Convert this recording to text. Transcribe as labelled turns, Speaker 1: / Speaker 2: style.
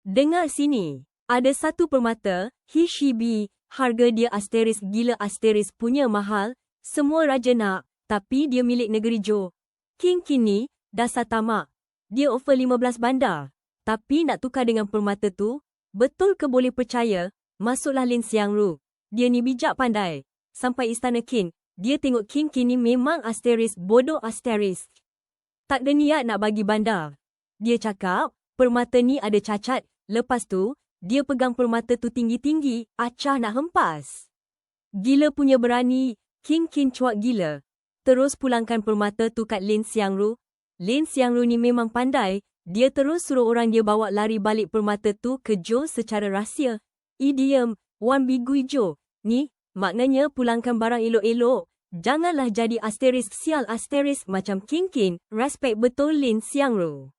Speaker 1: Dengar sini. Ada satu permata, Hishibi, harga dia asteris gila asteris punya mahal, semua raja nak, tapi dia milik negeri Jo. King kini, dasar tamak. Dia offer 15 bandar. Tapi nak tukar dengan permata tu, betul ke boleh percaya? Masuklah Lin Xiangru. Dia ni bijak pandai. Sampai istana King, dia tengok King kini memang asteris bodoh asteris. Tak ada niat nak bagi bandar. Dia cakap, permata ni ada cacat. Lepas tu, dia pegang permata tu tinggi-tinggi, acah nak hempas. Gila punya berani, King cuak gila. Terus pulangkan permata tu kat Lin Xiangru. Lin Xiangru ni memang pandai, dia terus suruh orang dia bawa lari balik permata tu ke Jo secara rahsia. Idiom, Wan Bigui Jo. Ni, maknanya pulangkan barang elok-elok. Janganlah jadi asteris sial asteris macam King. Respect betul Lin Xiangru.